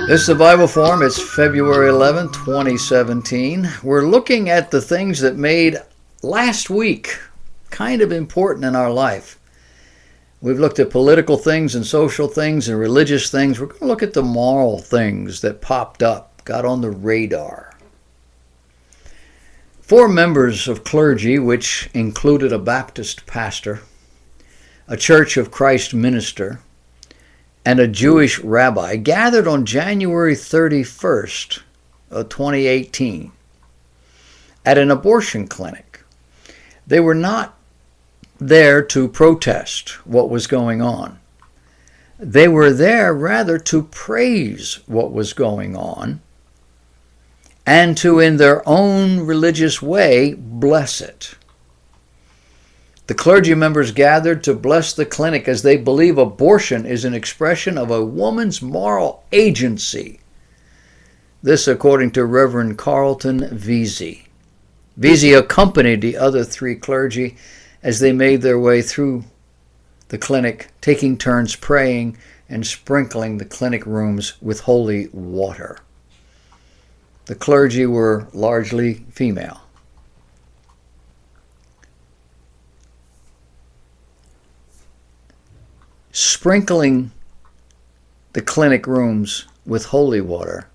This is the Bible Forum. It's February 11, 2017. We're looking at the things that made last week kind of important in our life. We've looked at political things and social things and religious things. We're going to look at the moral things that popped up, got on the radar. 4 members of clergy, which included a Baptist pastor, a Church of Christ minister, and a Jewish rabbi, gathered on January 31st of 2018 at an abortion clinic. They were not there to protest what was going on. They were there rather to praise what was going on and to, in their own religious way, bless it. The clergy members gathered to bless the clinic as they believe abortion is an expression of a woman's moral agency. This according to Reverend Carlton Vesey. Vesey accompanied the other 3 clergy as they made their way through the clinic, taking turns praying and sprinkling the clinic rooms with holy water. The clergy were largely female. Sprinkling the clinic rooms with holy water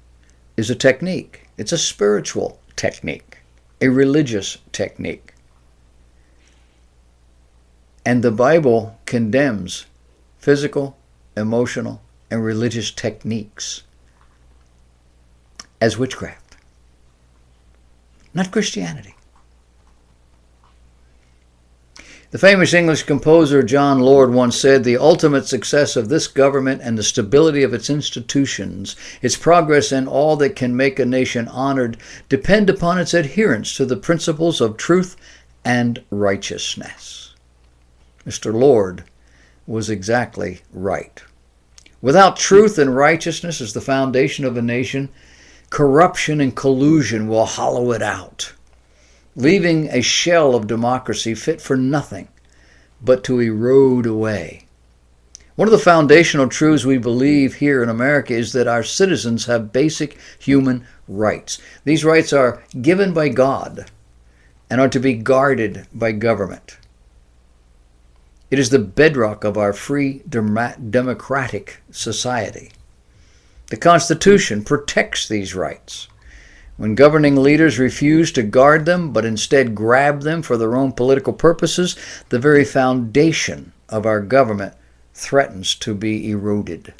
is a technique. It's a spiritual technique, a religious technique. And the Bible condemns physical, emotional, and religious techniques as witchcraft, not Christianity. The famous English composer John Lord once said, "The ultimate success of this government and the stability of its institutions, its progress and all that can make a nation honored, depend upon its adherence to the principles of truth and righteousness." Mr. Lord was exactly right. Without truth and righteousness as the foundation of a nation, corruption and collusion will hollow it out, leaving a shell of democracy fit for nothing but to erode away. One of the foundational truths we believe here in America is that our citizens have basic human rights. These rights are given by God and are to be guarded by government. It is the bedrock of our free democratic society. The Constitution protects these rights. When governing leaders refuse to guard them, but instead grab them for their own political purposes, the very foundation of our government threatens to be eroded.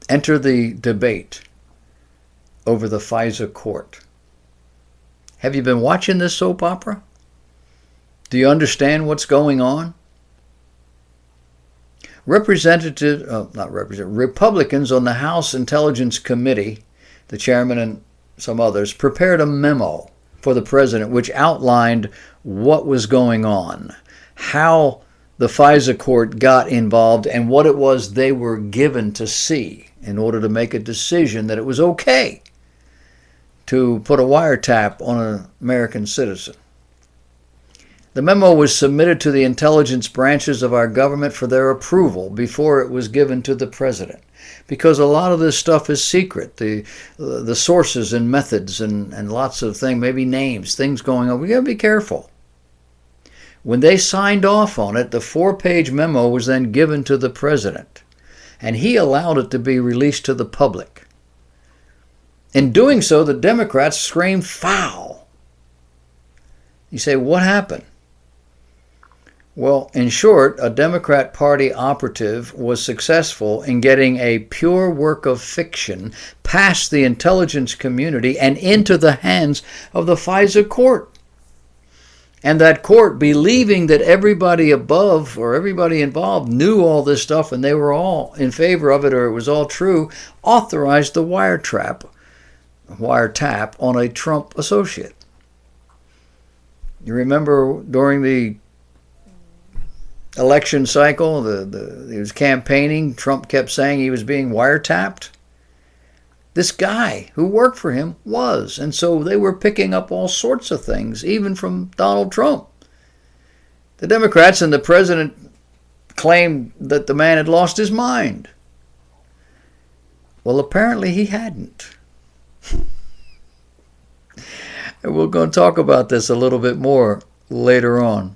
Enter the debate over the FISA court. Have you been watching this soap opera? Do you understand what's going on? Republicans on the House Intelligence Committee, the chairman and some others, prepared a memo for the president which outlined what was going on, how the FISA court got involved, and what it was they were given to see in order to make a decision that it was okay to put a wiretap on an American citizen. The memo was submitted to the intelligence branches of our government for their approval before it was given to the president, because a lot of this stuff is secret. The sources and methods and lots of things, maybe names, things going on. We got to be careful. When they signed off on it, the 4-page memo was then given to the president, and he allowed it to be released to the public. In doing so, the Democrats screamed foul. You say, what happened? Well, in short, a Democrat Party operative was successful in getting a pure work of fiction past the intelligence community and into the hands of the FISA court. And that court, believing that everybody above or everybody involved knew all this stuff and they were all in favor of it or it was all true, authorized the wiretap on a Trump associate. You remember during the election cycle, he was campaigning, Trump kept saying he was being wiretapped. This guy who worked for him was, and so they were picking up all sorts of things, even from Donald Trump. The Democrats and the president claimed that the man had lost his mind. Well, apparently he hadn't. And we're going to talk about this a little bit more later on.